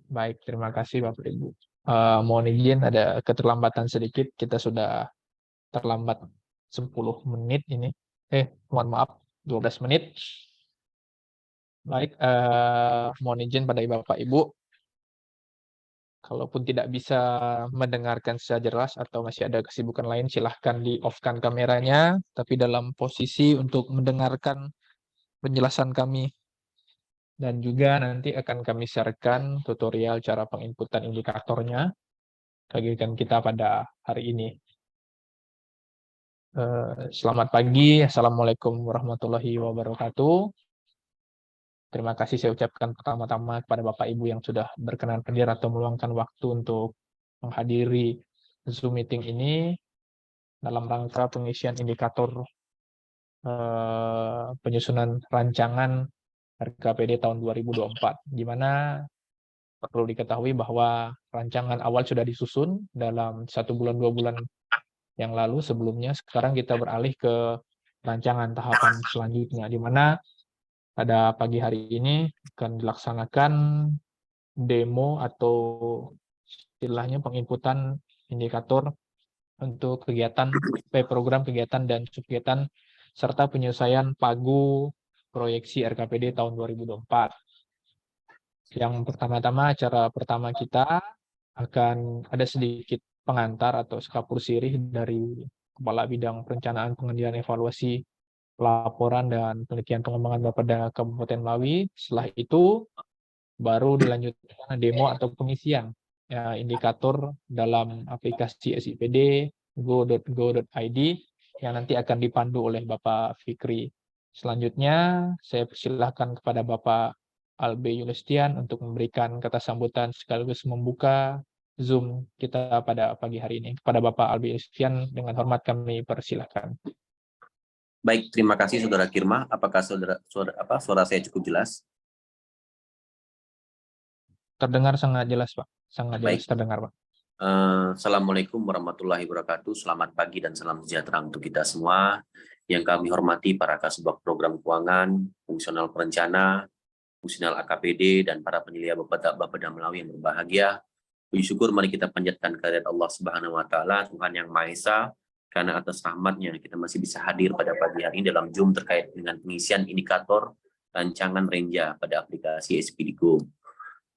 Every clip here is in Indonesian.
Baik, terima kasih Bapak Ibu. Mohon izin ada keterlambatan sedikit, kita sudah terlambat 10 menit ini. Mohon maaf, 12 menit. Baik, mohon izin pada Bapak Ibu, kalaupun tidak bisa mendengarkan secara jelas atau masih ada kesibukan lain, silahkan di-off-kan kameranya, tapi dalam posisi untuk mendengarkan penjelasan kami. Dan juga nanti akan kami sharekan tutorial cara penginputan indikatornya kegiatan kita pada hari ini. Selamat pagi, Assalamualaikum warahmatullahi wabarakatuh. Terima kasih saya ucapkan pertama-tama kepada Bapak Ibu yang sudah berkenan hadir atau meluangkan waktu untuk menghadiri Zoom meeting ini dalam rangka pengisian indikator penyusunan rancangan RKPD tahun 2024, di mana perlu diketahui bahwa rancangan awal sudah disusun dalam 1 bulan 2 bulan yang lalu sebelumnya. Sekarang kita beralih ke rancangan tahapan selanjutnya, di mana pada pagi hari ini akan dilaksanakan demo atau istilahnya penginputan indikator untuk kegiatan program kegiatan dan subkegiatan serta penyelesaian pagu proyeksi RKPD tahun 2024. Yang pertama-tama, acara pertama kita akan ada sedikit pengantar atau skapur sirih dari Kepala Bidang Perencanaan Pengendalian Evaluasi Laporan dan Penelitian Pengembangan Bapeda Kabupaten Melawi. Setelah itu baru dilanjutkan demo atau pengisian indikator dalam aplikasi SIPD go.go.id yang nanti akan dipandu oleh Bapak Fikri. Selanjutnya saya persilahkan kepada Bapak Albe Yulistian untuk memberikan kata sambutan sekaligus membuka Zoom kita pada pagi hari ini. Kepada Bapak Albe Yulistian dengan hormat kami persilahkan. Baik, terima kasih Saudara Kirma. Apakah suara saya cukup jelas? Terdengar sangat jelas, Pak. Sangat jelas Baik. terdengar, Pak. Assalamualaikum warahmatullahi wabarakatuh. Selamat pagi dan salam sejahtera untuk kita semua. Yang kami hormati para kasubag program keuangan, fungsional perencana, fungsional AKPD, dan para penyelia Bapeda Melawi yang berbahagia. Puji syukur mari kita panjatkan kehadirat Allah Subhanahu wa Ta'ala, Tuhan yang Maha Esa, karena atas rahmatnya kita masih bisa hadir pada pagi hari ini dalam Zoom terkait dengan pengisian indikator rancangan Renja pada aplikasi SPDGO.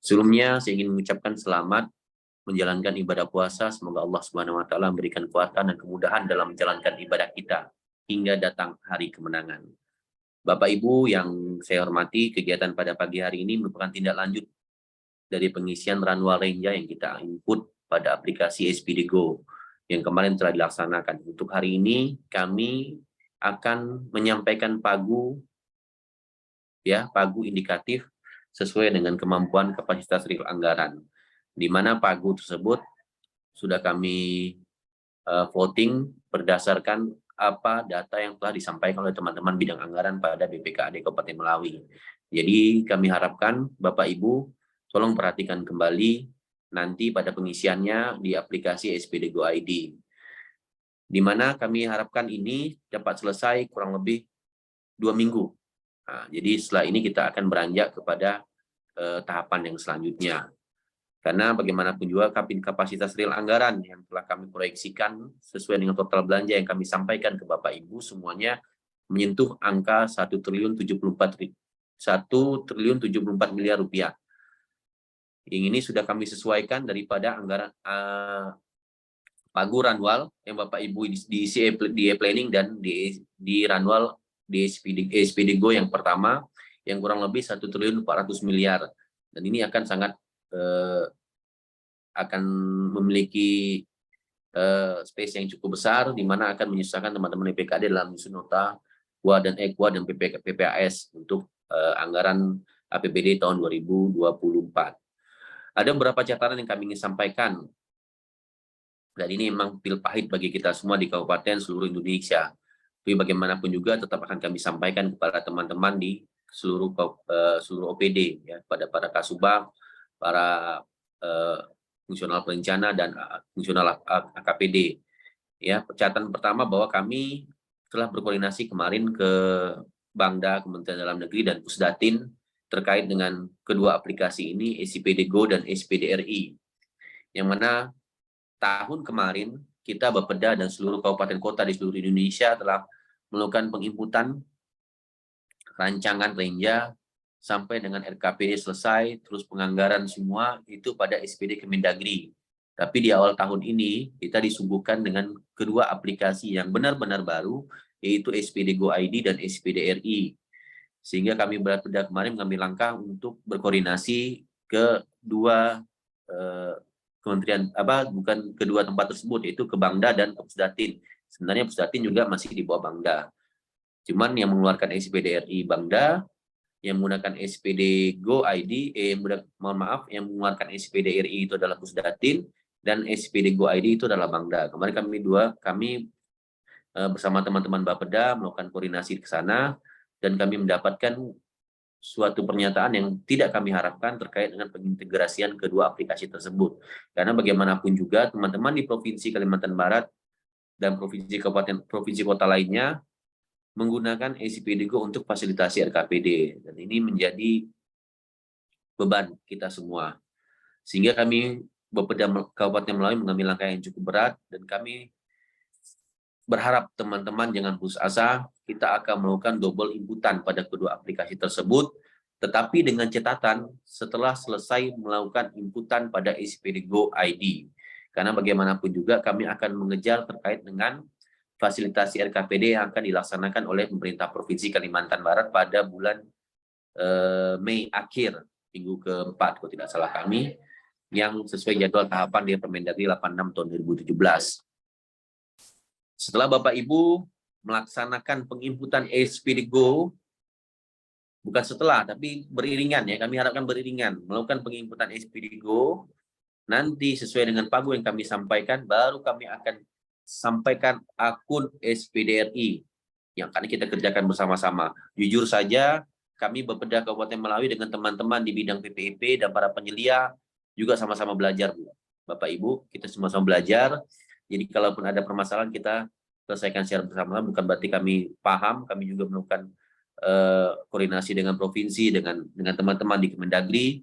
Sebelumnya saya ingin mengucapkan selamat menjalankan ibadah puasa. Semoga Allah Subhanahu wa Ta'ala memberikan kekuatan dan kemudahan dalam menjalankan ibadah kita hingga datang hari kemenangan. Bapak Ibu yang saya hormati, kegiatan pada pagi hari ini merupakan tindak lanjut dari pengisian Ranwal Renja yang kita input pada aplikasi SPDGO yang kemarin telah dilaksanakan. Untuk hari ini kami akan menyampaikan pagu indikatif sesuai dengan kemampuan kapasitas real anggaran, di mana pagu tersebut sudah kami voting berdasarkan apa data yang telah disampaikan oleh teman-teman bidang anggaran pada BPKAD Kabupaten Melawi. Jadi kami harapkan Bapak Ibu tolong perhatikan kembali nanti pada pengisiannya di aplikasi SPDGO ID, di mana kami harapkan ini dapat selesai kurang lebih 2 minggu. Nah, jadi setelah ini kita akan beranjak kepada tahapan yang selanjutnya. Karena bagaimanapun juga kapasitas real anggaran yang telah kami proyeksikan sesuai dengan total belanja yang kami sampaikan ke Bapak Ibu semuanya menyentuh angka 1.074 miliar rupiah. Yang ini sudah kami sesuaikan daripada anggaran pagu Ranwal yang Bapak Ibu diisi di e-planning dan di Ranwal di SPDGO yang pertama yang kurang lebih 1.400 miliar, dan ini akan sangat akan memiliki space yang cukup besar, di mana akan menyusahkan teman-teman BPKAD dalam menyusun nota KUA dan EKUA dan PPAS untuk anggaran APBD tahun 2024. Ada beberapa catatan yang kami ingin sampaikan, dan ini memang pil pahit bagi kita semua di kabupaten seluruh Indonesia. Tapi bagaimanapun juga tetap akan kami sampaikan kepada teman-teman di seluruh OPD, ya, pada para kasubag, para fungsional perencana dan fungsional AKPD. Ya, catatan pertama bahwa kami telah berkoordinasi kemarin ke Bangda, Kementerian Dalam Negeri dan Pusdatin terkait dengan kedua aplikasi ini, SIPD Go dan SIPD RI. Yang mana tahun kemarin kita Bapeda dan seluruh kabupaten kota di seluruh Indonesia telah melakukan penginputan rancangan Renja sampai dengan RKPD selesai, terus penganggaran semua itu pada SPD Kemendagri. Tapi di awal tahun ini kita disuguhkan dengan kedua aplikasi yang benar-benar baru, yaitu SPD Go ID dan SPD RI. Sehingga kami Bapeda kemarin mengambil langkah untuk berkoordinasi ke dua kementerian, bukan kedua tempat tersebut, yaitu ke Bangda dan ke Pusdatin. Sebenarnya Pusdatin juga masih di bawah Bangda. Cuman yang mengeluarkan SPD RI Bangda, yang menggunakan SPD Go ID, yang mengeluarkan SPD RI itu adalah Pusdatin, dan SPD Go ID itu adalah Bangda. Kemarin kami bersama teman-teman Bapeda melakukan koordinasi ke sana, dan kami mendapatkan suatu pernyataan yang tidak kami harapkan terkait dengan pengintegrasian kedua aplikasi tersebut. Karena bagaimanapun juga teman-teman di Provinsi Kalimantan Barat dan provinsi kota lainnya menggunakan SIPD Go untuk fasilitasi RKPD, dan ini menjadi beban kita semua. Sehingga kami Bapeda Kabupaten Melawi mengambil langkah yang cukup berat, dan kami berharap teman-teman jangan putus asa, kita akan melakukan double inputan pada kedua aplikasi tersebut, tetapi dengan catatan setelah selesai melakukan inputan pada SPD Go ID. Karena bagaimanapun juga kami akan mengejar terkait dengan fasilitasi RKPD yang akan dilaksanakan oleh pemerintah Provinsi Kalimantan Barat pada bulan Mei akhir, minggu keempat kalau tidak salah kami, yang sesuai jadwal tahapan di Permendagri 86 tahun 2017. Setelah Bapak Ibu melaksanakan penginputan SPD Go, bukan setelah, tapi beriringan ya, kami harapkan beriringan, melakukan penginputan SPD Go, nanti sesuai dengan pagu yang kami sampaikan, baru kami akan sampaikan akun SPD RI yang akan kita kerjakan bersama-sama. Jujur saja, kami Bapeda Kabupaten Melawi dengan teman-teman di bidang PPIP dan para penyelia juga sama-sama belajar, Bapak Ibu, kita sama-sama belajar. Jadi kalaupun ada permasalahan kita selesaikan secara bersama, bukan berarti kami paham, kami juga melakukan koordinasi dengan provinsi, dengan teman-teman di Kemendagri,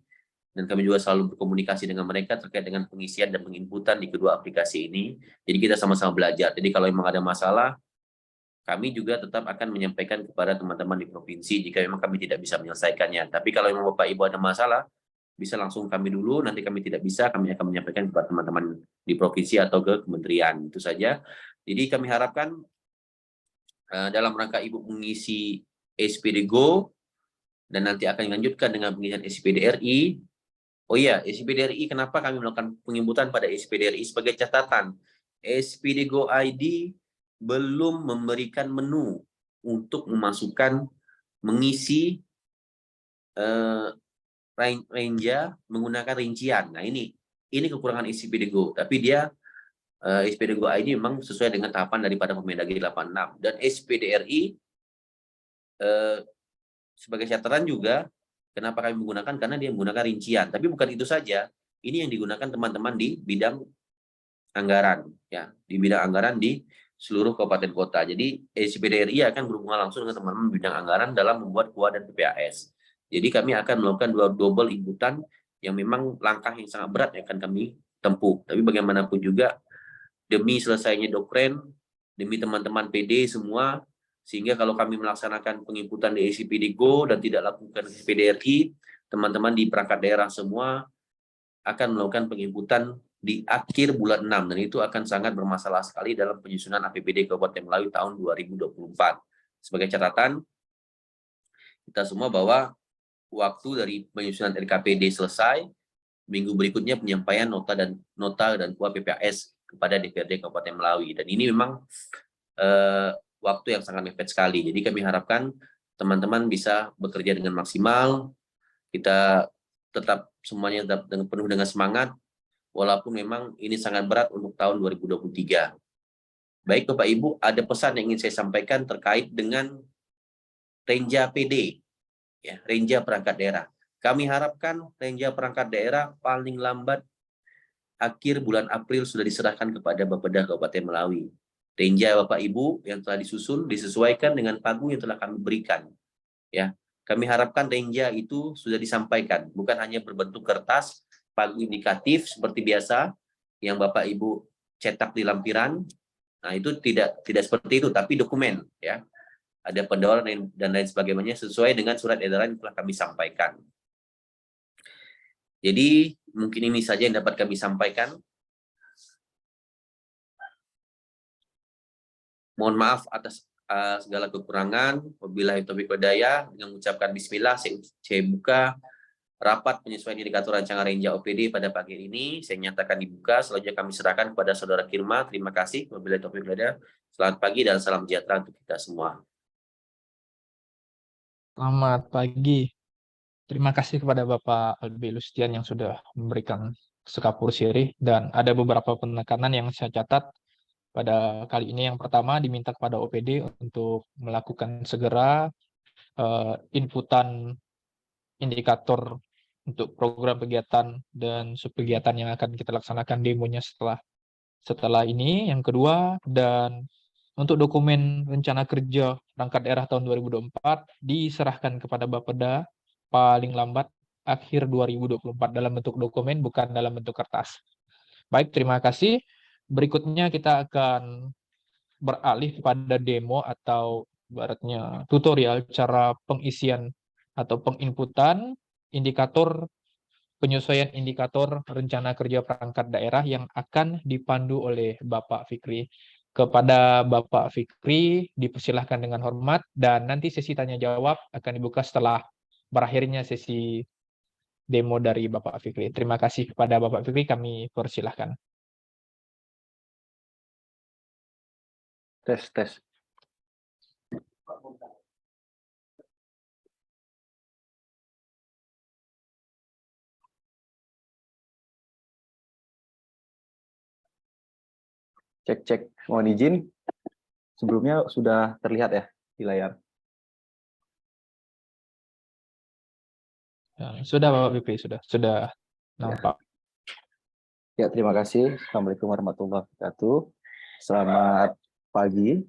dan kami juga selalu berkomunikasi dengan mereka terkait dengan pengisian dan penginputan di kedua aplikasi ini. Jadi kita sama-sama belajar. Jadi kalau memang ada masalah, kami juga tetap akan menyampaikan kepada teman-teman di provinsi jika memang kami tidak bisa menyelesaikannya. Tapi kalau memang Bapak Ibu ada masalah, bisa langsung kami dulu, nanti kami tidak bisa, kami akan menyampaikan kepada teman-teman di provinsi atau ke kementerian. Itu saja. Jadi kami harapkan dalam rangka Ibu mengisi SPD Go, dan nanti akan dilanjutkan dengan pengisian SPD RI. Oh iya, SPD RI, kenapa kami melakukan penginputan pada SPD RI? Sebagai catatan, SPD Go ID belum memberikan menu untuk mengisi Renja menggunakan rincian. Nah ini kekurangan SPD Go. Tapi dia SPD Go ID memang sesuai dengan tahapan daripada Permendagri 86. Dan SPD RI sebagai catatan juga, kenapa kami menggunakan? Karena dia menggunakan rincian. Tapi bukan itu saja. Ini yang digunakan teman-teman di bidang anggaran, ya, di bidang anggaran di seluruh kabupaten kota. Jadi SPD RI akan berhubungan langsung dengan teman-teman bidang anggaran dalam membuat KUA dan PPAS. Jadi kami akan melakukan double inputan yang memang langkah yang sangat berat yang akan kami tempuh. Tapi bagaimanapun juga demi selesainya Dokren, demi teman-teman PD semua, sehingga kalau kami melaksanakan penginputan di SPD Go dan tidak lakukan SPD RI, teman-teman di perangkat daerah semua akan melakukan penginputan di akhir bulan 6, dan itu akan sangat bermasalah sekali dalam penyusunan APBD Kabupaten Melawi tahun 2024. Sebagai catatan, kita semua bahwa waktu dari penyusunan RKPD selesai, minggu berikutnya penyampaian nota dan KUA PPAS kepada DPRD Kabupaten Melawi. Dan ini memang waktu yang sangat mepet sekali. Jadi kami harapkan teman-teman bisa bekerja dengan maksimal. Kita tetap semuanya penuh dengan semangat, walaupun memang ini sangat berat untuk tahun 2023. Baik Bapak Ibu, ada pesan yang ingin saya sampaikan terkait dengan Renja PD, ya, Renja perangkat daerah. Kami harapkan Renja perangkat daerah paling lambat akhir bulan April sudah diserahkan kepada Bapeda Kabupaten Melawi. Renja Bapak Ibu yang telah disusun disesuaikan dengan pagu yang telah kami berikan, ya. Kami harapkan renja itu sudah disampaikan, bukan hanya berbentuk kertas, pagu indikatif seperti biasa yang Bapak Ibu cetak di lampiran. Nah, itu tidak seperti itu, tapi dokumen ya. Ada pendahuluan dan lain sebagainya sesuai dengan surat edaran yang telah kami sampaikan. Jadi, mungkin ini saja yang dapat kami sampaikan. Mohon maaf atas segala kekurangan. Wabillahi taufiq walhidayah. Dengan mengucapkan bismillah, saya buka rapat penyesuaian indikator rancangan renja OPD pada pagi ini. Saya nyatakan dibuka. Selanjutnya kami serahkan kepada Saudara Kirma. Terima kasih. Wabillahi taufiq walhidayah. Selamat pagi dan salam sejahtera untuk kita semua. Selamat pagi. Terima kasih kepada Bapak Albi Lustian yang sudah memberikan sekapur sirih, dan ada beberapa penekanan yang saya catat pada kali ini. Yang pertama, diminta kepada OPD untuk melakukan segera inputan indikator untuk program kegiatan dan subkegiatan yang akan kita laksanakan demonya setelah ini. Yang kedua, dan untuk dokumen rencana kerja perangkat daerah tahun 2024 diserahkan kepada Bapeda paling lambat akhir 2024 dalam bentuk dokumen, bukan dalam bentuk kertas. Baik, terima kasih. Berikutnya kita akan beralih pada demo atau ibaratnya tutorial cara pengisian atau penginputan indikator, penyesuaian indikator rencana kerja perangkat daerah yang akan dipandu oleh Bapak Fikri. Kepada Bapak Fikri dipersilahkan dengan hormat, dan nanti sesi tanya jawab akan dibuka setelah berakhirnya sesi demo dari Bapak Fikri. Terima kasih kepada Bapak Fikri, kami persilahkan. Tes. Cek. Mohon izin. Sebelumnya sudah terlihat ya di layar. Ya, sudah Bapak Fikri, sudah nampak. Ya, terima kasih. Assalamualaikum warahmatullahi wabarakatuh. Selamat pagi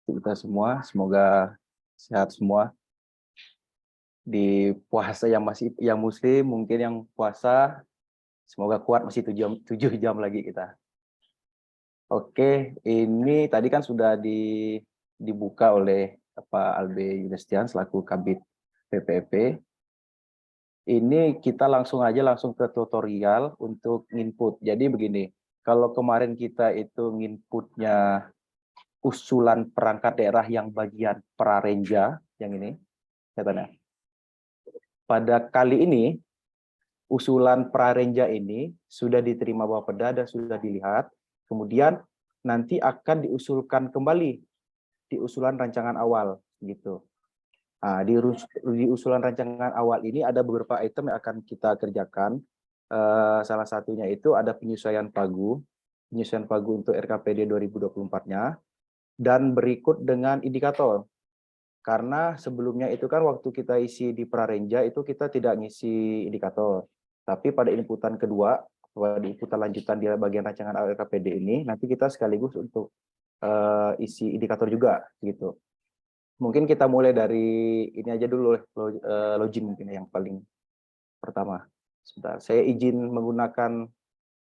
untuk kita semua. Semoga sehat semua. Di puasa yang muslim, mungkin yang puasa semoga kuat, masih 7 jam lagi kita. Oke, ini tadi kan sudah dibuka oleh Pak Albi Yulistian selaku Kabid PPP. Ini kita langsung ke tutorial untuk input. Jadi begini, kalau kemarin kita itu inputnya usulan perangkat daerah yang bagian prarenja, yang ini, katanya. Pada kali ini, usulan prarenja ini sudah diterima Bapeda dan sudah dilihat, kemudian nanti akan diusulkan kembali di usulan rancangan awal, gitu. Nah, di usulan rancangan awal ini ada beberapa item yang akan kita kerjakan. Salah satunya itu ada penyesuaian pagu untuk RKPD 2024-nya, dan berikut dengan indikator. Karena sebelumnya itu kan waktu kita isi di prarenja itu kita tidak ngisi indikator. Tapi pada inputan kedua, pada inputan lanjutan di bagian rancangan RKPD ini, nanti kita sekaligus untuk isi indikator juga, gitu. Mungkin kita mulai dari ini aja dulu, login mungkin yang paling pertama. Sebentar, saya izin menggunakan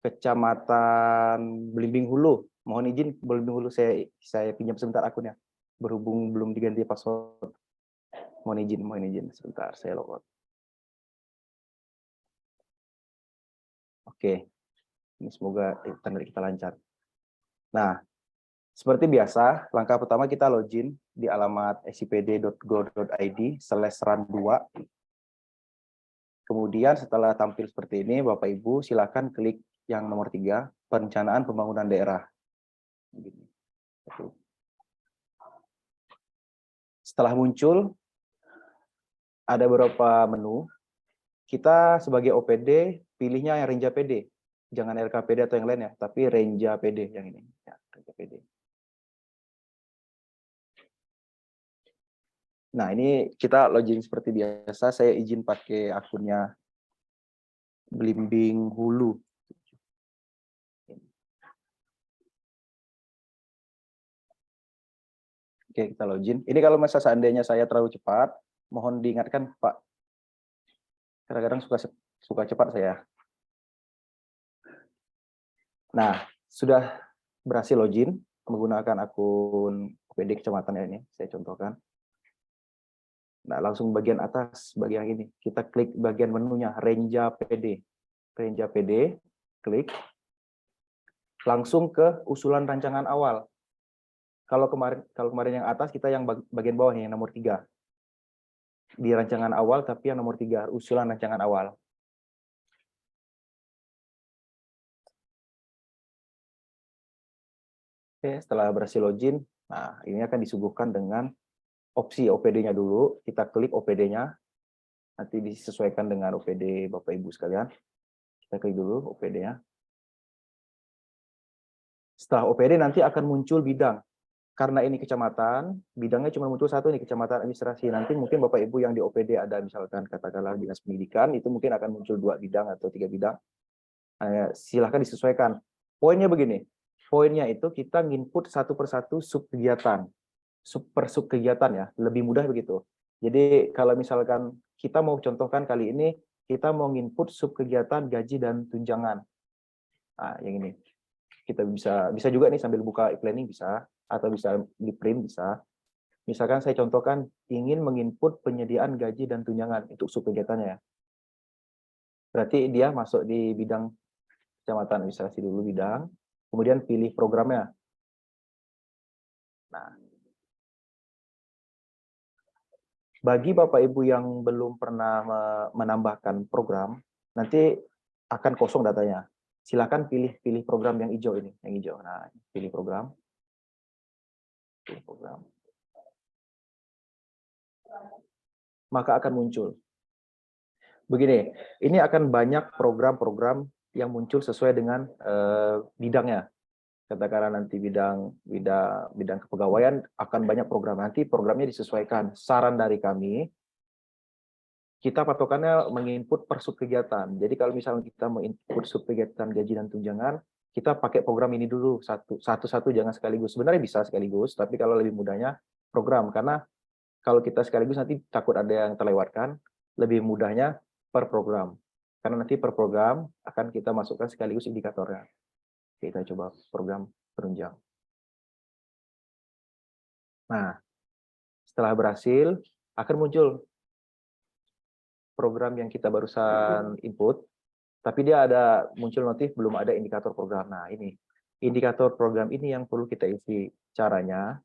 Kecamatan Belimbing Hulu. Mohon izin Belimbing Hulu, saya pinjam sebentar akunnya. Berhubung belum diganti password. Mohon izin sebentar, saya logout. Oke. Ini semoga internet kita lancar. Nah, seperti biasa, langkah pertama kita login di alamat sipd.go.id/ran2. Kemudian setelah tampil seperti ini, Bapak Ibu silakan klik yang nomor 3, perencanaan pembangunan daerah. Setelah muncul, ada beberapa menu. Kita sebagai OPD, pilihnya yang Renja PD. Jangan RKPD atau yang lain ya, tapi Renja PD yang ini. Ya, Renja PD. Nah, ini kita login seperti biasa. Saya izin pakai akunnya Belimbing Hulu. Oke, kita login. Ini kalau misalnya seandainya saya terlalu cepat, Mohon diingatkan, Pak. Kadang-kadang suka cepat saya. Nah, sudah berhasil login menggunakan akun OPD kecamatan ini, saya contohkan. Nah, langsung bagian atas, bagian ini, kita klik bagian menunya, Renja PD. Renja PD, klik. Langsung ke usulan rancangan awal. Kalau kemarin yang atas, kita yang bagian bawah yang nomor 3. Di rancangan awal, tapi yang nomor 3, usulan rancangan awal. Oke, setelah berhasil login, nah ini akan disuguhkan dengan opsi OPD-nya dulu. Kita klik OPD-nya, nanti disesuaikan dengan OPD Bapak Ibu sekalian. Kita klik dulu OPD-nya. Setelah OPD nanti akan muncul bidang. Karena ini kecamatan, bidangnya cuma muncul satu nih, kecamatan administrasi. Nanti mungkin Bapak Ibu yang di OPD ada misalkan katakanlah dinas pendidikan, itu mungkin akan muncul 2 bidang atau 3 bidang. Silahkan disesuaikan. Poinnya begini, poinnya itu kita nginput satu persatu sub kegiatan. Sub kegiatan ya, lebih mudah begitu. Jadi kalau misalkan kita mau contohkan kali ini, kita mau nginput sub kegiatan gaji dan tunjangan. Nah, yang ini. Kita bisa juga nih sambil buka e-planning bisa, atau bisa di print bisa. Misalkan saya contohkan ingin menginput penyediaan gaji dan tunjangan untuk sub kegiatannya. Berarti dia masuk di bidang kecamatan administrasi dulu bidang, kemudian pilih programnya. Nah, bagi Bapak Ibu yang belum pernah menambahkan program, nanti akan kosong datanya. Silakan pilih program yang hijau ini, yang hijau. Nah, pilih program. Pilih program. Maka akan muncul. Begini, ini akan banyak program-program yang muncul sesuai dengan bidangnya. Katakanlah nanti bidang kepegawaian akan banyak program. Nanti programnya disesuaikan. Saran dari kami, kita patokannya menginput per sub kegiatan. Jadi kalau misalnya kita mau input sub kegiatan gaji dan tunjangan, kita pakai program ini dulu satu-satu, jangan sekaligus. Sebenarnya bisa sekaligus, tapi kalau lebih mudahnya program, karena kalau kita sekaligus nanti takut ada yang terlewatkan. Lebih mudahnya per program, karena nanti per program akan kita masukkan sekaligus indikatornya. Kita coba program penunjang. Nah, setelah berhasil akan muncul program yang kita barusan input, tapi dia ada muncul notif belum ada indikator program. Nah, ini indikator program ini yang perlu kita isi. Caranya,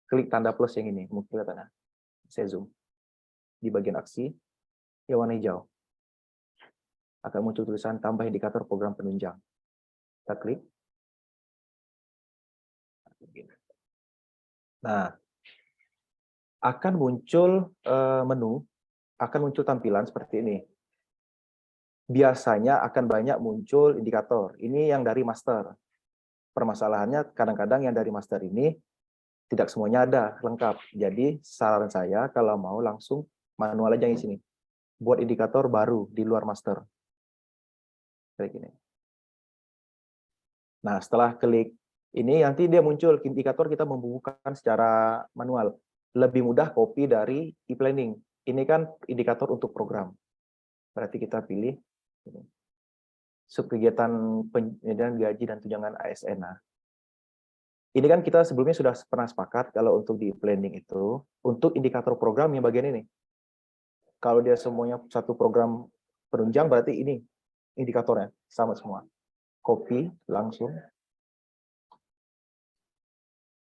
klik tanda plus yang ini, mungkin kelihatannya. Saya zoom. Di bagian aksi, yang warna hijau. Akan muncul tulisan tambah indikator program penunjang. Kita klik. Nah, akan muncul menu, akan muncul tampilan seperti ini. Biasanya akan banyak muncul indikator. Ini yang dari master. Permasalahannya kadang-kadang yang dari master ini tidak semuanya ada lengkap. Jadi saran saya kalau mau langsung manual aja di sini. Buat indikator baru di luar master. Kayak gini. Nah, setelah klik ini nanti dia muncul indikator, kita membukukan secara manual. Lebih mudah copy dari e-planning. Ini kan indikator untuk program. Berarti kita pilih ini. Subkegiatan penyediaan gaji dan tunjangan ASN. Nah, ini kan kita sebelumnya sudah pernah sepakat kalau untuk di planning itu, untuk indikator program yang bagian ini. Kalau dia semuanya satu program penunjang, berarti ini indikatornya, sama semua. Copy, langsung.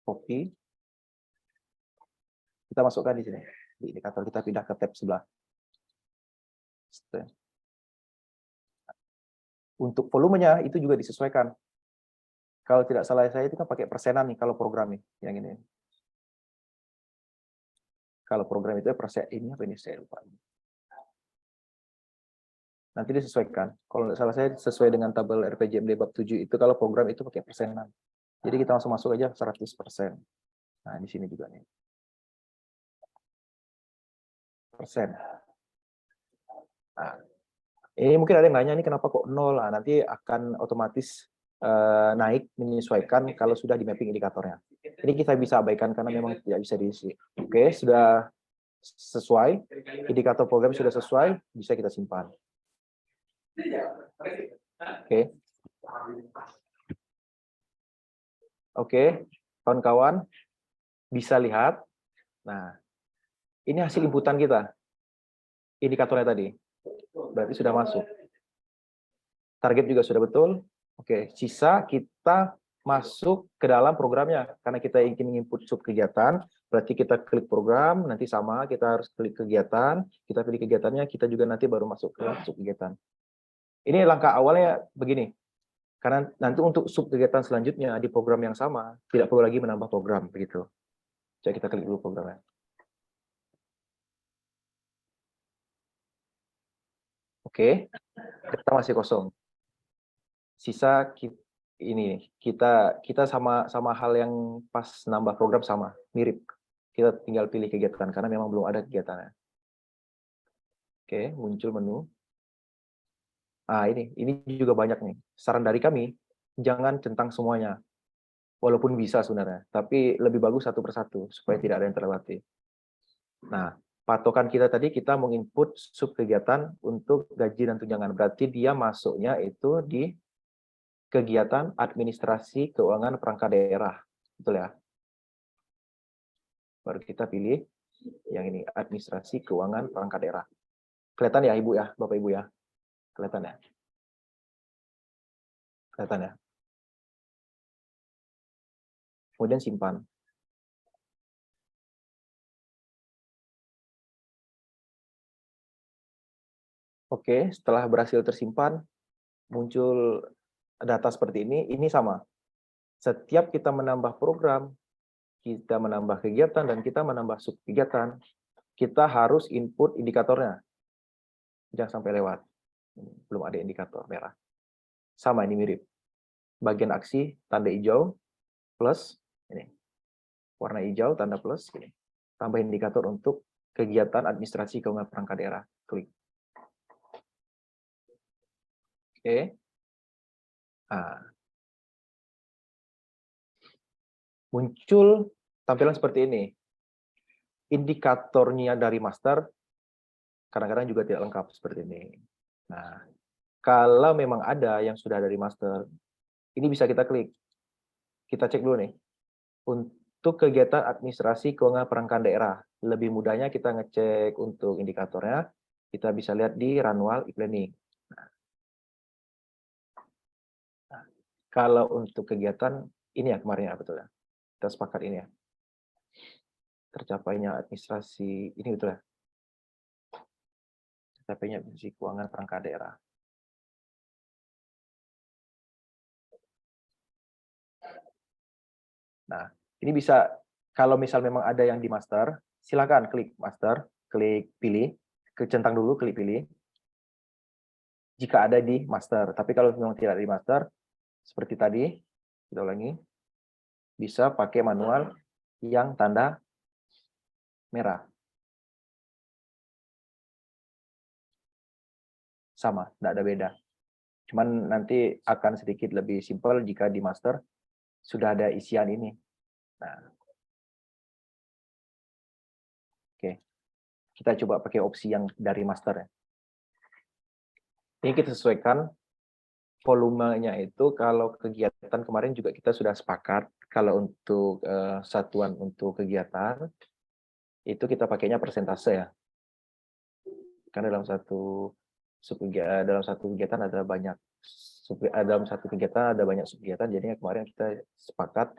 Copy. Kita masukkan di sini. Di indikator kita pindah ke tab sebelah. Untuk volumenya itu juga disesuaikan. Kalau tidak salah saya itu kan pakai persenan nih kalau program nih, yang ini. Kalau program itu persen ini apa ini saya lupa. Nanti disesuaikan. Kalau tidak salah saya sesuai dengan tabel RPJMD bab 7 itu kalau program itu pakai persenan. Jadi kita langsung masuk aja 100%. Nah, di sini juga nih. Persen. Nah, ini mungkin ada yang nanya ini kenapa kok 0? Nah, nanti akan otomatis naik menyesuaikan kalau sudah di mapping indikatornya. Ini kita bisa abaikan karena memang tidak bisa diisi. Oke, sudah sesuai, indikator program sudah sesuai, bisa kita simpan. Oke. Oke, kawan-kawan bisa lihat. Nah, ini hasil inputan kita. Indikatornya tadi. Berarti sudah masuk. Target juga sudah betul. Oke, sisa kita masuk ke dalam programnya. Karena kita ingin menginput sub kegiatan, berarti kita klik program, nanti sama, kita harus klik kegiatan, kita pilih kegiatannya, kita juga nanti baru masuk ke sub kegiatan. Ini langkah awalnya begini. Karena nanti untuk sub kegiatan selanjutnya di program yang sama, tidak perlu lagi menambah program, begitu. Jadi kita klik dulu programnya. Oke, data masih kosong. Sisa ini kita sama hal yang pas nambah program sama, mirip. Kita tinggal pilih kegiatan karena memang belum ada kegiatannya. Oke, muncul menu. Ah, ini juga banyak nih. Saran dari kami, jangan centang semuanya. Walaupun bisa sebenarnya, tapi lebih bagus satu persatu supaya tidak ada yang terlewati. Nah, patokan kita tadi kita menginput sub kegiatan untuk gaji dan tunjangan. Berarti dia masuknya itu di kegiatan administrasi keuangan perangkat daerah. Betul ya? Baru kita pilih yang ini, administrasi keuangan perangkat daerah. Kelihatan ya Ibu ya, Bapak Ibu ya? Kelihatan ya? Kelihatan ya? Kemudian simpan. Oke, setelah berhasil tersimpan, muncul data seperti ini sama. Setiap kita menambah program, kita menambah kegiatan, dan kita menambah sub kegiatan, kita harus input indikatornya. Jangan sampai lewat. Belum ada indikator merah. Sama, ini mirip. Bagian aksi, tanda hijau, plus, ini. Warna hijau, tanda plus, ini. Tambah indikator untuk kegiatan administrasi keuangan perangkat daerah. Klik. Oke. Nah. Muncul tampilan seperti ini. Indikatornya dari master, kadang-kadang juga tidak lengkap seperti ini. Nah, kalau memang ada yang sudah dari master, ini bisa kita klik. Kita cek dulu nih. Untuk kegiatan administrasi keuangan perangkat daerah, lebih mudahnya kita ngecek untuk indikatornya, kita bisa lihat di Runwal e-planning. Nah, kalau untuk kegiatan, ini ya kemarin ya, betul ya. Kita sepakat ini ya. Tercapainya administrasi, ini betul ya. Tercapainya administrasi keuangan perangkat daerah. Nah, ini bisa, kalau misal memang ada yang di master, silakan klik master, klik pilih, centang dulu, klik pilih. Jika ada di master, tapi kalau memang tidak di master, seperti tadi, kita ulangi, bisa pakai manual yang tanda merah. Sama, tidak ada beda. Cuman nanti akan sedikit lebih simpel jika di master sudah ada isian ini. Nah, oke. Kita coba pakai opsi yang dari master ya. Ini kita sesuaikan volumenya itu, kalau kegiatan kemarin juga kita sudah sepakat, kalau untuk satuan untuk kegiatan, itu kita pakainya persentase ya. Karena dalam satu kegiatan ada banyak dalam satu kegiatan ada banyak subkegiatan, jadinya kemarin kita sepakat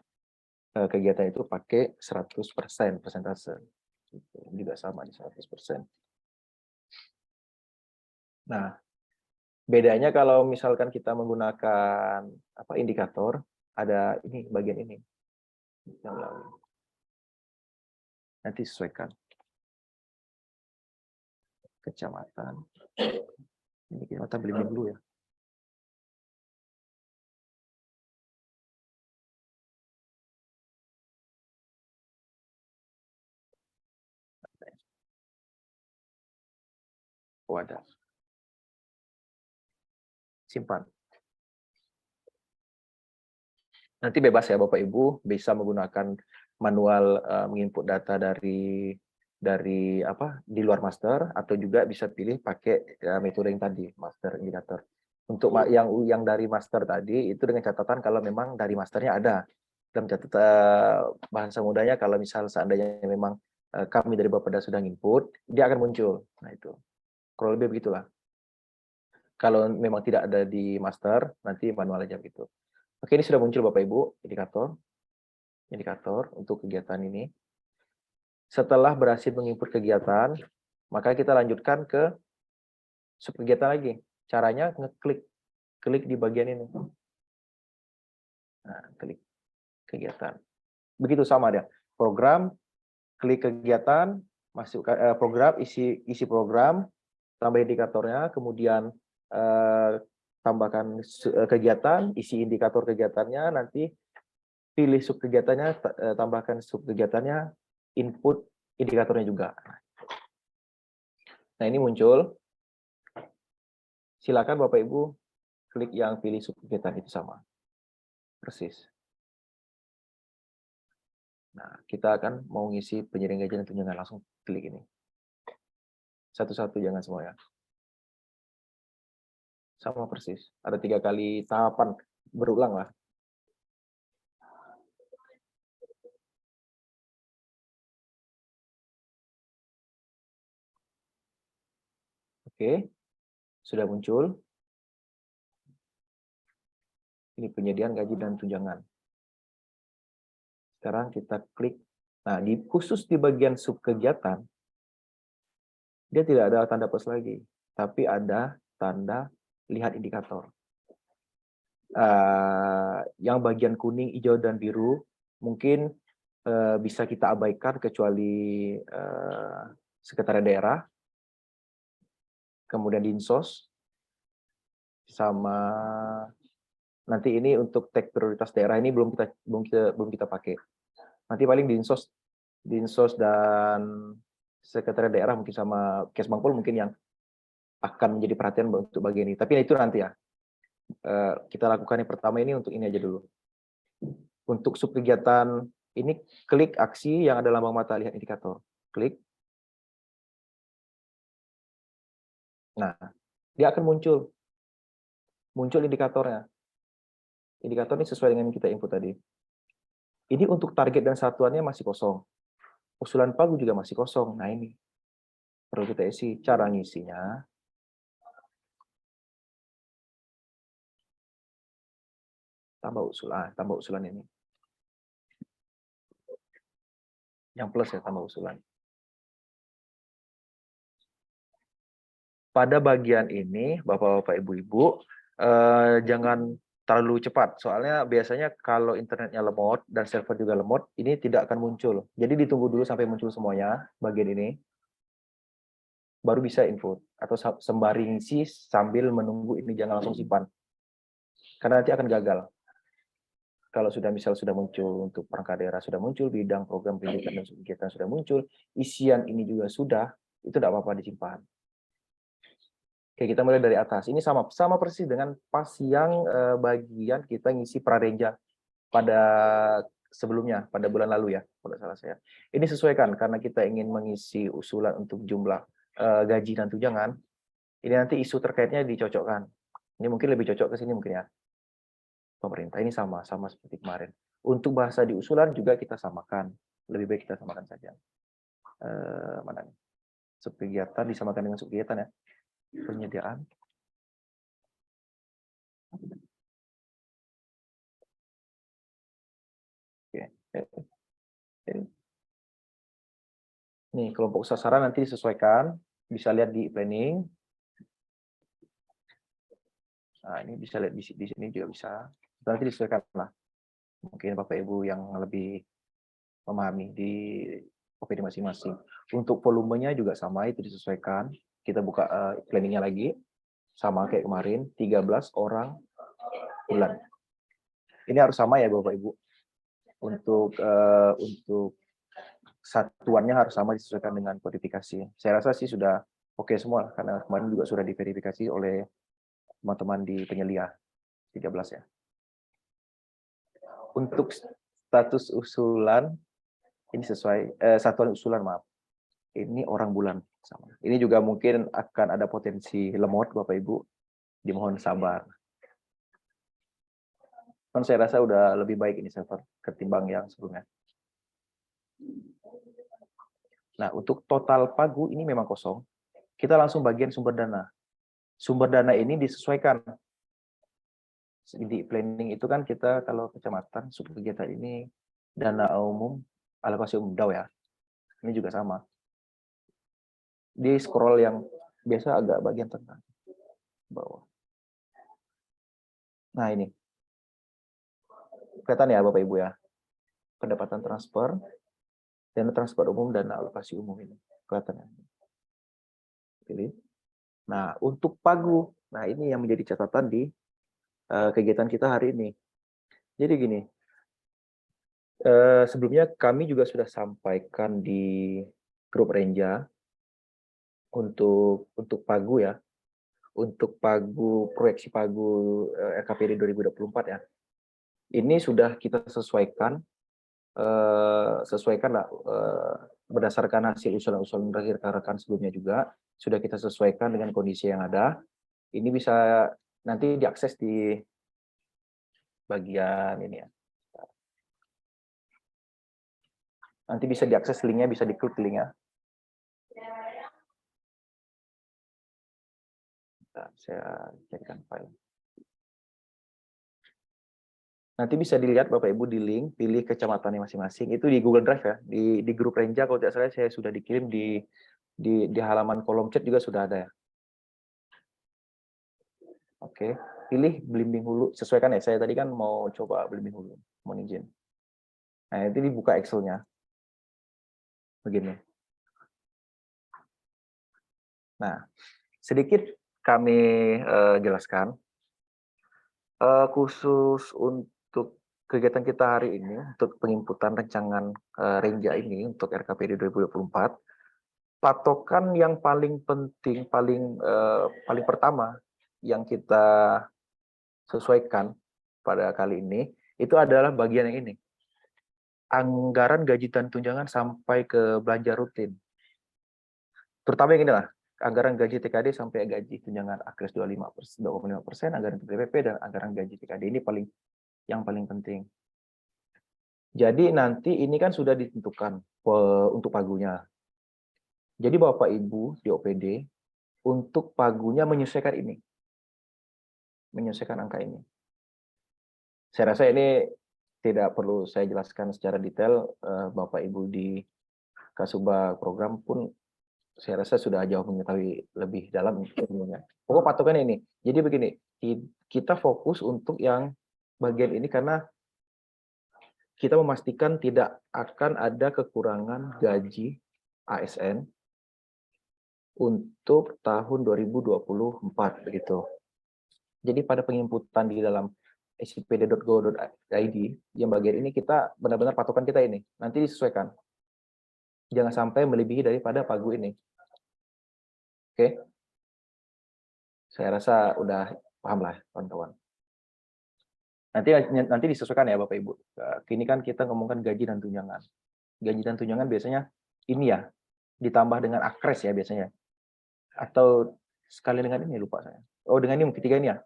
kegiatan itu pakai 100% persentase. Itu juga sama di 100%. Nah, bedanya kalau misalkan kita menggunakan indikator, ada ini bagian ini. Nanti sesuaikan. Kecamatan. Ini kecamatan beli dulu ya. Oh, ada. Simpan. Nanti bebas ya Bapak Ibu, bisa menggunakan manual menginput data dari dari di luar master, atau juga bisa pilih pakai metode yang tadi, master indikator. Untuk yang dari master tadi itu dengan catatan kalau memang dari masternya ada. Dalam catatan bahasa mudanya, kalau misal seandainya memang kami dari Bapeda sudah input, dia akan muncul. Nah itu kurang lebih begitulah. Kalau memang tidak ada di master, nanti manual aja gitu. Oke, ini sudah muncul Bapak Ibu indikator untuk kegiatan ini. Setelah berhasil menginput kegiatan, maka kita lanjutkan ke subkegiatan lagi. Caranya klik di bagian ini. Nah, klik kegiatan. Begitu sama dia. Program, klik kegiatan, masuk program, isi program, tambah indikatornya, kemudian tambahkan kegiatan, isi indikator kegiatannya, nanti pilih subkegiatannya, tambahkan subkegiatannya, input indikatornya juga. Nah, ini muncul. Silakan Bapak Ibu klik yang pilih subkegiatan itu sama. Persis. Nah, kita akan mau ngisi penyaring gaji dan tunjangan, langsung klik ini. Satu-satu, jangan semua ya. Sama persis. Ada 3 kali tahapan, berulang lah. Oke, sudah muncul. Ini penyediaan gaji dan tunjangan. Sekarang kita klik. Nah, khusus di bagian subkegiatan, dia tidak ada tanda plus lagi, tapi ada tanda lihat indikator. Yang bagian kuning, hijau, dan biru mungkin bisa kita abaikan kecuali sekretariat daerah, kemudian dinsos, sama nanti ini untuk tag prioritas daerah ini belum kita pakai. Nanti paling dinsos dan sekretariat daerah mungkin sama Kesbangpol mungkin yang akan menjadi perhatian untuk bagian ini. Tapi itu nanti ya. Kita lakukan yang pertama ini untuk ini aja dulu. Untuk subkegiatan ini klik aksi yang ada lambang mata lihat indikator. Klik. Nah, dia akan muncul indikatornya. Indikator ini sesuai dengan yang kita input tadi. Ini untuk target dan satuannya masih kosong. Usulan pagu juga masih kosong. Nah ini perlu kita isi. Cara ngisinya, tambah usulan ini. Yang plus ya, tambah usulan. Pada bagian ini, Bapak-Bapak, Ibu-Ibu, jangan terlalu cepat. Soalnya biasanya kalau internetnya lemot dan server juga lemot, ini tidak akan muncul. Jadi ditunggu dulu sampai muncul semuanya, bagian ini. Baru bisa input. Atau sembari ngisi sambil menunggu ini, jangan langsung simpan. Karena nanti akan gagal. Kalau sudah muncul untuk perangkat daerah sudah muncul, bidang program pendidikan dan kegiatan sudah muncul, isian ini juga sudah, itu tidak apa-apa disimpan. Oke, kita mulai dari atas. Ini sama persis dengan pas yang bagian kita ngisi prareja pada sebelumnya, pada bulan lalu ya, kalau salah saya. Ini sesuaikan karena kita ingin mengisi usulan untuk jumlah gaji dan tunjangan. Ini nanti isu terkaitnya dicocokkan. Ini mungkin lebih cocok ke sini mungkin ya. Pemerintah ini sama seperti kemarin. Untuk bahasa di usulan juga kita samakan. Lebih baik kita samakan saja. Mana nih? Subkegiatan disamakan dengan subkegiatan ya. Penyediaan. Oke. Nih, kelompok sasaran nanti disesuaikan. Bisa lihat di planning. Nah, ini bisa lihat di sini juga bisa. Nanti disesuaikan lah. Mungkin Bapak Ibu yang lebih memahami di OPD masing-masing. Untuk volumenya juga sama, itu disesuaikan. Kita buka planningnya lagi. Sama kayak kemarin, 13 orang bulan. Ini harus sama ya Bapak Ibu. Untuk satuannya harus sama disesuaikan dengan kodifikasi. Saya rasa sih sudah oke semua, karena kemarin juga sudah diverifikasi oleh teman-teman di penyelia 13 ya. Untuk status usulan, ini sesuai, satuan usulan maaf. ini orang bulan sama. Ini juga mungkin akan ada potensi lemot Bapak Ibu, dimohon sabar. Kan saya rasa udah lebih baik ini server ketimbang yang sebelumnya. Nah, untuk total pagu ini memang kosong. Kita langsung bagian sumber dana. Sumber dana ini disesuaikan. Di planning itu kan kita kalau kecamatan sub kegiatan ini dana umum, alokasi umum DAW ya. Ini juga sama. Di scroll yang biasa agak bagian tengah bawah. Nah, ini. Kelihatan ya Bapak Ibu ya. Pendapatan transfer, dana transfer umum, dana alokasi umum ini. Kelihatan ya. Pilih. Nah, untuk pagu, nah ini yang menjadi catatan di kegiatan kita hari ini. Jadi gini, sebelumnya kami juga sudah sampaikan di grup Renja untuk pagu ya, untuk pagu proyeksi pagu RKPD 2024 ya. Ini sudah kita sesuaikan, berdasarkan hasil usulan-usulan rekan-rekan sebelumnya juga sudah kita sesuaikan dengan kondisi yang ada. Ini bisa nanti diakses di bagian ini ya. Nanti bisa diakses linknya, bisa diklik linknya. Nah, saya carikan file. Nanti bisa dilihat Bapak Ibu di link, pilih kecamatannya masing-masing. Itu di Google Drive ya, di grup Renja kalau tidak salah saya sudah dikirim di halaman kolom chat juga sudah ada ya. Oke, pilih Belimbing Hulu, sesuaikan ya. Saya tadi kan mau coba Belimbing Hulu, mohon izin. Nah, itu dibuka Excel-nya. Begini. Nah, sedikit kami jelaskan. Khusus untuk kegiatan kita hari ini, untuk penginputan rancangan Renja ini untuk RKPD 2024, patokan yang paling penting, paling pertama yang kita sesuaikan pada kali ini, itu adalah bagian yang ini. Anggaran gaji dan tunjangan sampai ke belanja rutin. Terutama yang inilah, anggaran gaji TKD sampai gaji tunjangan AKRES 25%, anggaran TPP dan anggaran gaji TKD ini yang paling penting. Jadi nanti ini kan sudah ditentukan untuk pagunya. Jadi Bapak Ibu di OPD untuk pagunya menyesuaikan ini. Menyesuaikan angka ini. Saya rasa ini tidak perlu saya jelaskan secara detail, Bapak Ibu di Kasubag program pun saya rasa sudah jauh mengetahui lebih dalam ilmunya. Pokok patokan ini. Jadi begini, kita fokus untuk yang bagian ini karena kita memastikan tidak akan ada kekurangan gaji ASN untuk tahun 2024 begitu. Jadi pada penginputan di dalam scpd.go.id yang bagian ini kita benar-benar patokan kita ini nanti disesuaikan. Jangan sampai melebihi daripada pagu ini. Oke. Saya rasa udah paham lah kawan-kawan. Nanti disesuaikan ya Bapak Ibu. Kini kan kita ngomongkan gaji dan tunjangan. Gaji dan tunjangan biasanya ini ya, ditambah dengan AKRES ya biasanya. Atau sekali dengan ini lupa saya. Oh, dengan ini ketiga ini ya.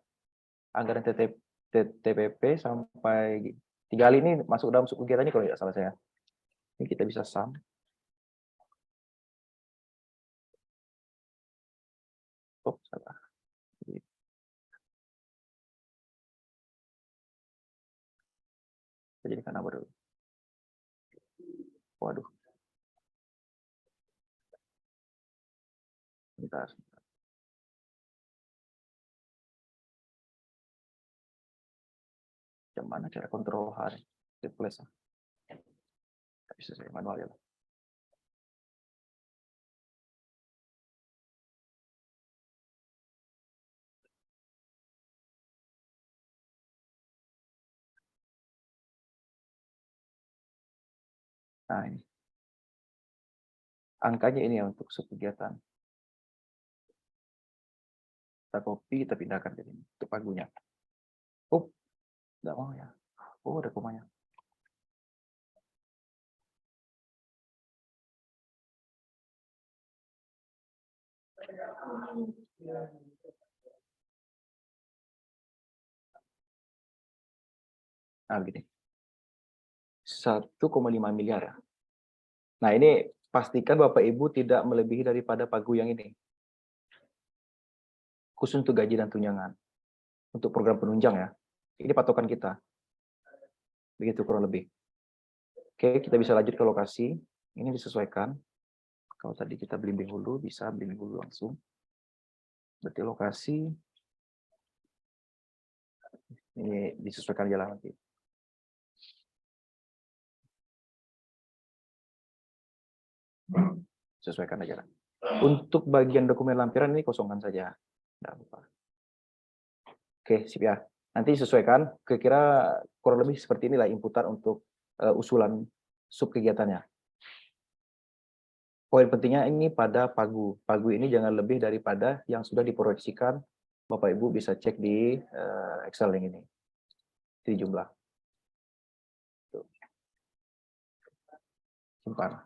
Anggaran TPP sampai 3 kali ini masuk dalam kegiatan ini kalau tidak salah saya. Ini kita bisa sum. Oh, salah. Saya jadikan nama dulu. Waduh. Bentar. Mana cara kontrol H? Replace. Nggak bisa saya manual ya. Nah ini. Angkanya ini ya untuk subkegiatan. Kita copy, kita pindahkan ke sini. Untuk pagunya. Oh, nggak mau ya. Oh, ada komanya. Nah, begini. 1,5 miliar ya. Nah, ini pastikan Bapak Ibu tidak melebihi daripada pagu yang ini. Khusus untuk gaji dan tunjangan. Untuk program penunjang ya. Ini patokan kita. Begitu kurang lebih. Oke, kita bisa lanjut ke lokasi. Ini disesuaikan. Kalau tadi kita blimbing hulu, bisa blimbing hulu langsung. Berarti lokasi. Ini disesuaikan jalan nanti. Sesuaikan aja. Untuk bagian dokumen lampiran ini kosongkan saja. Tidak apa. Oke, sip ya. Nanti sesuaikan. Kira-kira kurang lebih seperti inilah inputan untuk usulan sub kegiatannya. Poin pentingnya ini pada pagu. Pagu ini jangan lebih daripada yang sudah diproyeksikan. Bapak Ibu bisa cek di Excel yang ini. Di jumlah. Tuh. Simpan.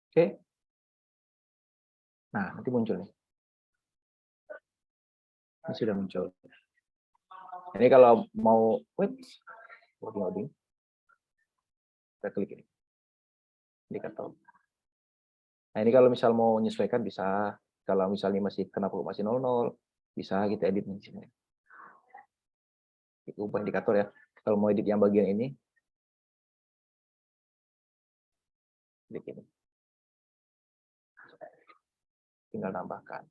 Oke. Nah, nanti muncul nih. Ini sudah muncul. Ini kalau mau loading. Kita klik ini. Indikator. Nah, ini kalau misal mau menyesuaikan bisa. Kalau misalnya kenapa masih 00, bisa kita edit di sini. Ubah indikator ya. Kalau mau edit yang bagian ini, klik ini. Tinggal tambahkan.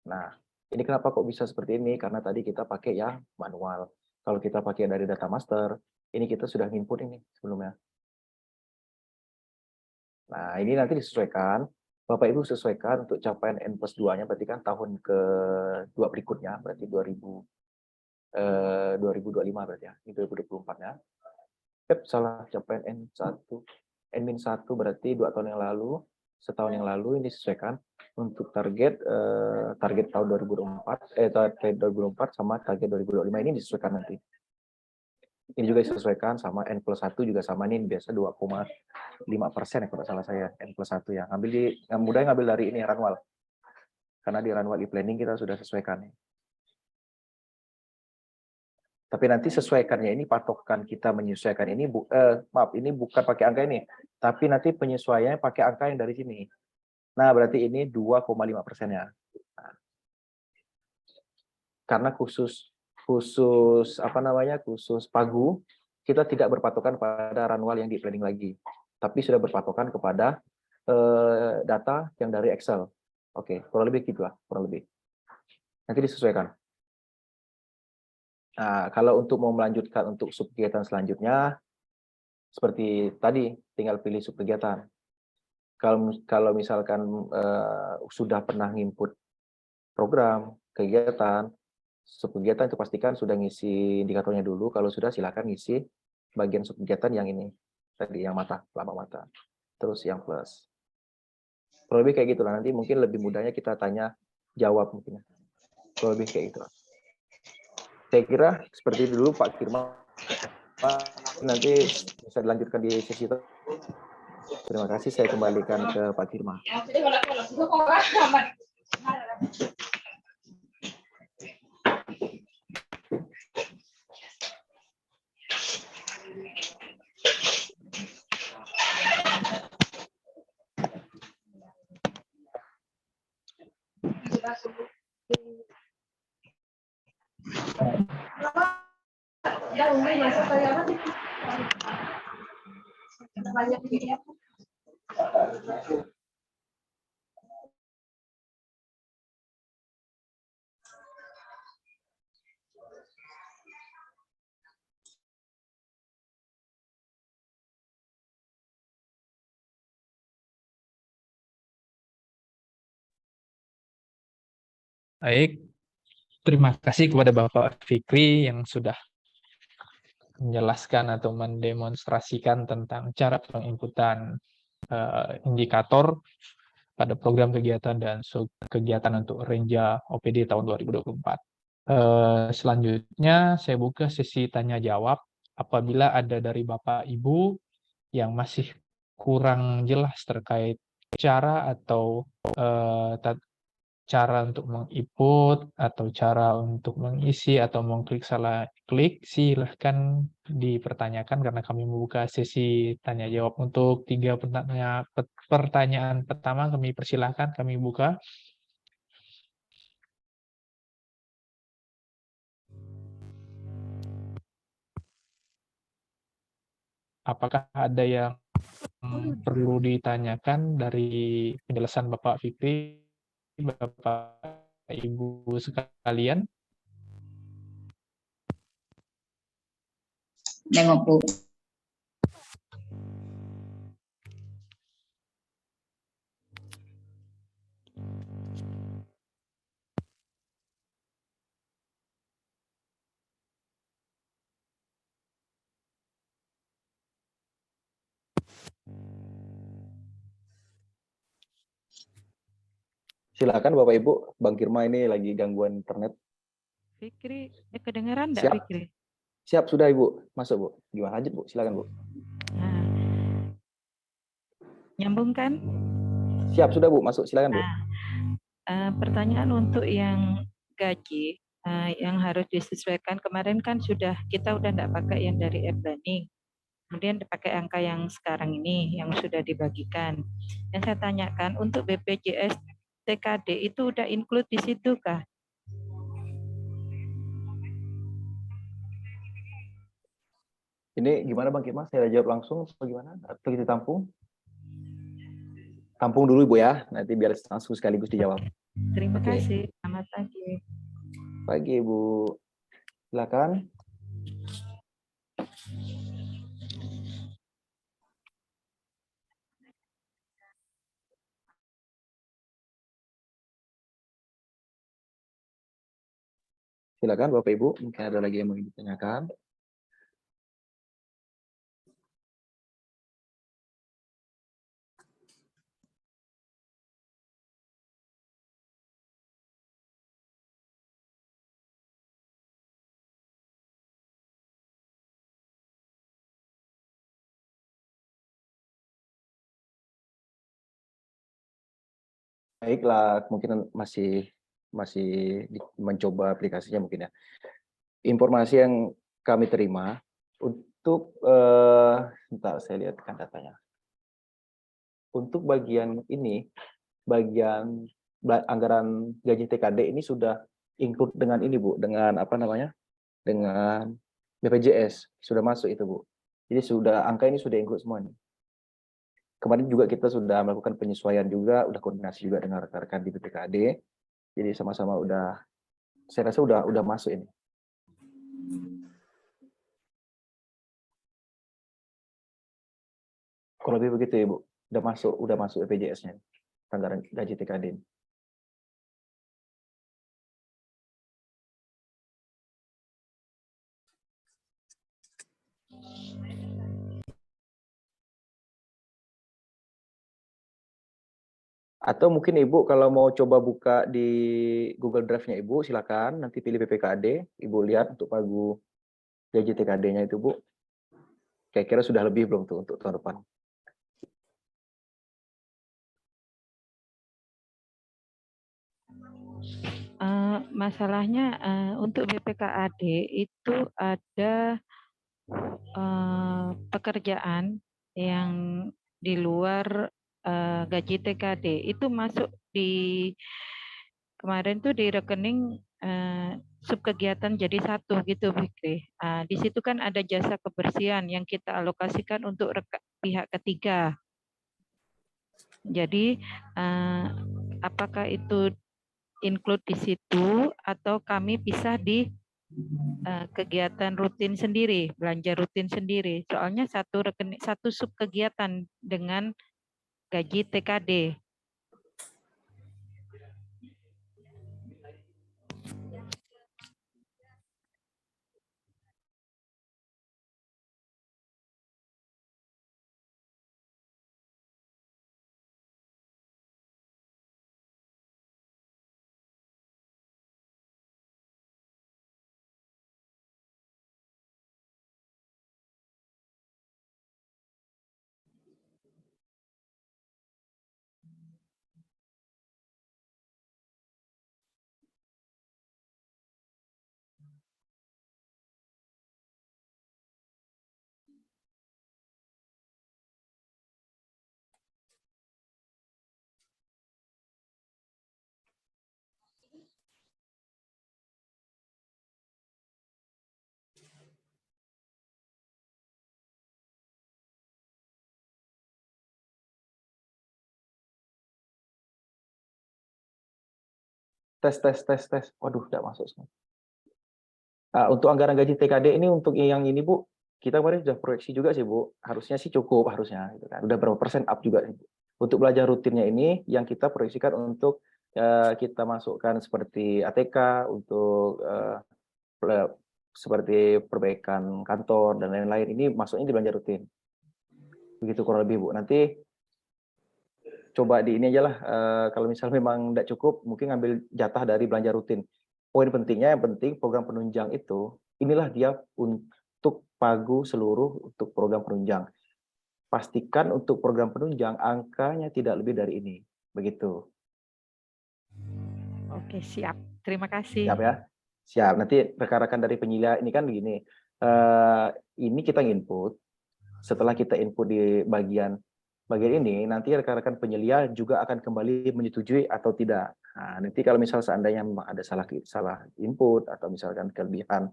Nah, ini kenapa kok bisa seperti ini? Karena tadi kita pakai yang manual. Kalau kita pakai dari data master, ini kita sudah input ini sebelumnya. Nah, ini nanti disesuaikan. Bapak Ibu sesuaikan untuk capaian N+2-nya, berarti kan tahun ke-2 berikutnya, berarti 2025 berarti ya, ini 2024-nya. Salah, capaian N1, N-1 berarti 2 tahun yang lalu, setahun yang lalu ini disesuaikan untuk target tahun 2024 sama target 2025 ini disesuaikan nanti. Ini juga disesuaikan sama N+1 juga sama, ini biasa 2,5% ya kalau salah saya, N+1 ya. Mudah ngambil dari ini Ranwal. Karena di Ranwal e-planning kita sudah sesuaikan. Tapi nanti sesuaikannya ini patokan kita menyesuaikan ini ini bukan pakai angka ini, tapi nanti penyesuaiannya pakai angka yang dari sini. Nah, berarti ini 2,5%-nya. Nah, karena khusus pagu, kita tidak berpatokan pada Ranwal yang di planning lagi, tapi sudah berpatokan kepada data yang dari Excel. Oke, kurang lebih gitulah, kurang lebih. Nanti disesuaikan. Nah, kalau untuk mau melanjutkan untuk subkegiatan selanjutnya, seperti tadi, tinggal pilih subkegiatan. Kalau misalkan sudah pernah nginput program, kegiatan, subkegiatan itu pastikan sudah ngisi indikatornya dulu. Kalau sudah silakan ngisi bagian subkegiatan yang ini tadi, yang lama mata, terus yang plus. Kalau lebih kayak gitu lah. Nanti mungkin lebih mudahnya kita tanya jawab mungkin. Kalau lebih kayak gitu. Saya kira seperti dulu Pak Firman. Nanti bisa dilanjutkan di sesi itu. Terima kasih. Saya kembalikan ke Pak Firman. Baik, terima kasih kepada Bapak Fikri yang sudah menjelaskan atau mendemonstrasikan tentang cara penginputan indikator pada program kegiatan dan kegiatan untuk Renja OPD tahun 2024. Selanjutnya saya buka sesi tanya jawab. Apabila ada dari Bapak Ibu yang masih kurang jelas terkait cara atau cara untuk menginput atau cara untuk mengisi atau mengklik salah klik, silahkan dipertanyakan karena kami membuka sesi tanya jawab untuk 3 pertanyaan pertama kami persilahkan, kami buka. Apakah ada yang perlu ditanyakan dari penjelasan Bapak Fikri, Bapak Ibu sekalian? Nengok Bu. Silakan Bapak Ibu, Bang Kirma ini lagi gangguan internet. Fikri, kedengeran enggak Siap. Fikri? Siap sudah Ibu, masuk Bu. Gimana lanjut Bu? Silakan Bu. Nah, nyambung kan? Siap sudah Bu, masuk silakan Bu. Pertanyaan untuk yang gaji yang harus disesuaikan kemarin kan kita udah enggak pakai yang dari e-planning. Kemudian dipakai angka yang sekarang ini yang sudah dibagikan. Yang saya tanyakan untuk BPJS TKD itu udah include di situ kah? Ini gimana Bang Kirma? Saya jawab langsung atau gimana? Atau kita tampung? Tampung dulu Ibu ya, nanti biar langsung sekaligus dijawab. Terima Oke. kasih. Selamat pagi. Pagi Ibu. Silakan. Silakan Bapak Ibu, mungkin ada lagi yang mau ditanyakan. Baiklah, mungkin masih mencoba aplikasinya mungkin ya. Informasi yang kami terima untuk sebentar saya lihatkan datanya. Untuk bagian ini, bagian anggaran gaji TKD ini sudah include dengan ini Bu, dengan apa namanya? Dengan BPJS sudah masuk itu Bu. Jadi angka ini sudah include semuanya. Kemarin juga kita sudah melakukan penyesuaian juga, udah koordinasi juga dengan rekan-rekan di BPKD. Jadi sama-sama saya rasa udah masuk ini. Kalau lebih begitu Ibu, udah masuk BPJS-nya, anggaran gaji TKD. Atau mungkin Ibu kalau mau coba buka di Google Drive-nya Ibu, silakan nanti pilih BPKD, Ibu lihat untuk pagu gaji TKD-nya itu Bu. Kira-kira sudah lebih belum tuh untuk tahun depan? Masalahnya untuk BPKAD itu ada pekerjaan yang di luar gaji TKD itu masuk kemarin tuh di rekening subkegiatan jadi satu gitu Fikri. Di situ kan ada jasa kebersihan yang kita alokasikan untuk pihak ketiga. Jadi apakah itu include di situ atau kami pisah di kegiatan rutin sendiri, belanja rutin sendiri. Soalnya satu subkegiatan dengan gaji TKD. tes. Waduh, tidak masuk semua. Untuk anggaran gaji TKD ini untuk yang ini Bu, kita kemarin sudah proyeksi juga sih Bu, harusnya sih cukup harusnya, gitu kan. Udah berapa persen up juga. Untuk belajar rutinnya ini yang kita proyeksikan untuk kita masukkan seperti ATK untuk seperti perbaikan kantor dan lain-lain, ini masuknya di belanja rutin. Begitu kurang lebih Bu. Nanti coba di ini aja lah, kalau misal memang tidak cukup, mungkin ngambil jatah dari belanja rutin. Poin pentingnya, yang penting program penunjang itu, inilah dia untuk pagu seluruh untuk program penunjang. Pastikan untuk program penunjang angkanya tidak lebih dari ini. Begitu. Oke, siap. Terima kasih. Siap ya? Siap. Nanti rekan-rekan dari penyelia ini kan begini, ini kita input, setelah kita input di bagian ini, nanti rekan-rekan penyelia juga akan kembali menyetujui atau tidak. Nah, nanti kalau misal seandainya memang ada salah input atau misalkan kelebihan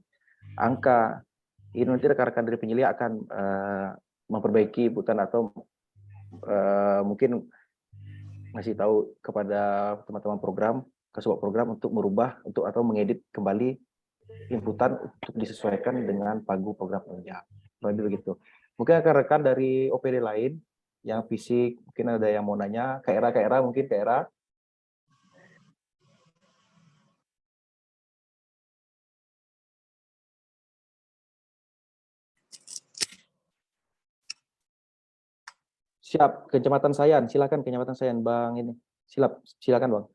angka, ini nanti rekan-rekan dari penyelia akan memperbaiki inputan atau mungkin ngasih tahu kepada teman-teman program, kesebuah program untuk merubah atau mengedit kembali inputan untuk disesuaikan dengan pagu program penunjang. Lebih begitu. Mungkin rekan-rekan dari OPD lain yang fisik, mungkin ada yang mau nanya, Kak Era mungkin Kak Era. Siap, Kecamatan Sayan, silakan Kecamatan Sayan, Bang ini. Silakan Bang.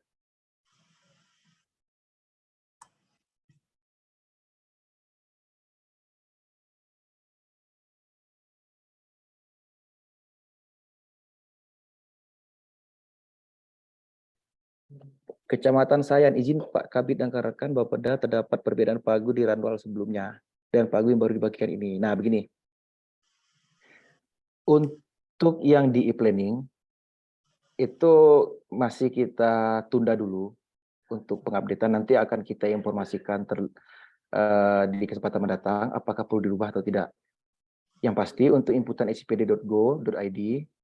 Kecamatan Sayan, izin Pak Kabid dan rekan Bapeda terdapat perbedaan pagu di ranwal sebelumnya dan pagu yang baru dibagikan ini. Nah, begini. Untuk yang di e-planning itu masih kita tunda dulu untuk pengupdatean, nanti akan kita informasikan di kesempatan mendatang apakah perlu dirubah atau tidak. Yang pasti untuk inputan scpd.go.id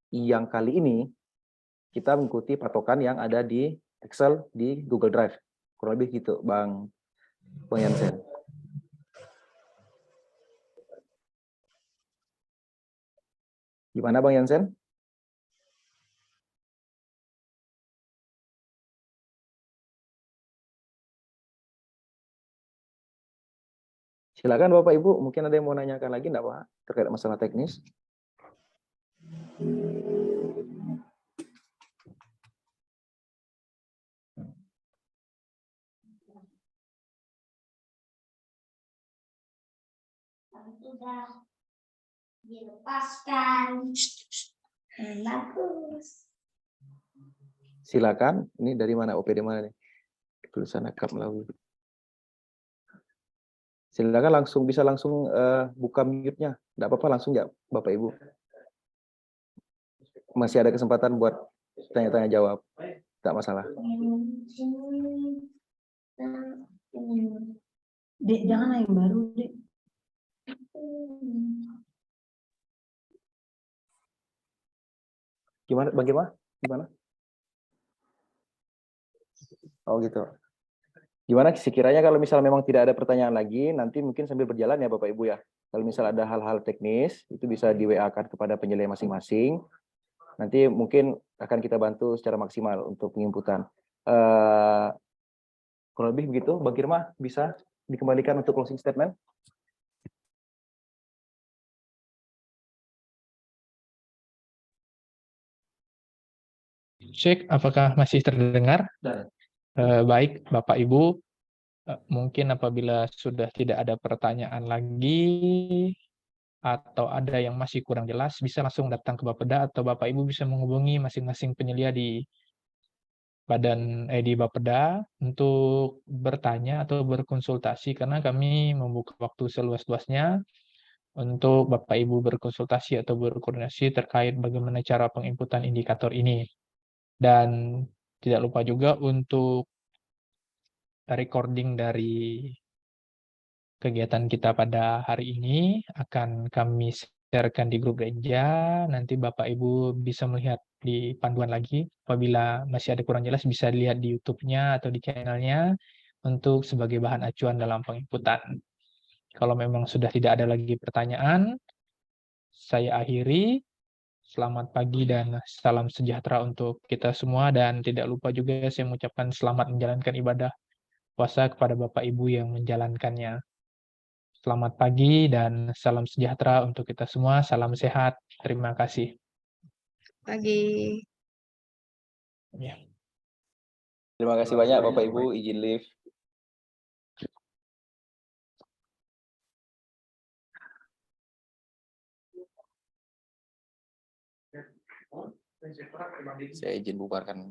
yang kali ini kita mengikuti patokan yang ada di Excel di Google Drive. Kurang lebih gitu, Bang Jansen. Gimana Bang Jansen? Silakan Bapak Ibu, mungkin ada yang mau nanyakan lagi enggak Pak terkait masalah teknis? Sudah dilepaskan. Bagus. Silakan, ini dari mana? OPD mana nih? Tulisan akap melalui. Silakan bisa langsung buka mute-nya. Enggak apa-apa, langsung ya Bapak Ibu. Masih ada kesempatan buat tanya-tanya jawab. Enggak masalah. Dek, jangan yang baru, Dek. Bagaimana? Gimana? Oh gitu. Gimana sekiranya kalau misal memang tidak ada pertanyaan lagi, nanti mungkin sambil berjalan ya Bapak Ibu ya. Kalau misal ada hal-hal teknis, itu bisa di WA-kan kepada penyelia masing-masing. Nanti mungkin akan kita bantu secara maksimal untuk penginputan. Kurang lebih begitu, Bang Kirma bisa dikembalikan untuk closing statement. Cek, apakah masih terdengar? Baik, Bapak Ibu, mungkin apabila sudah tidak ada pertanyaan lagi atau ada yang masih kurang jelas, bisa langsung datang ke Bapeda atau Bapak Ibu bisa menghubungi masing-masing penyelia di Bapeda untuk bertanya atau berkonsultasi, karena kami membuka waktu seluas-luasnya untuk Bapak Ibu berkonsultasi atau berkoordinasi terkait bagaimana cara penginputan indikator ini. Dan tidak lupa juga untuk recording dari kegiatan kita pada hari ini akan kami sharekan di grup gereja. Nanti Bapak Ibu bisa melihat di panduan lagi. Apabila masih ada kurang jelas bisa dilihat di YouTube-nya atau di channel-nya untuk sebagai bahan acuan dalam penginputan. Kalau memang sudah tidak ada lagi pertanyaan, saya akhiri. Selamat pagi dan salam sejahtera untuk kita semua, dan tidak lupa juga saya mengucapkan selamat menjalankan ibadah puasa kepada Bapak Ibu yang menjalankannya. Selamat pagi dan salam sejahtera untuk kita semua. Salam sehat. Terima kasih. Pagi. Ya. Terima kasih banyak Bapak Ibu, izin live. Saya izin bubarkan.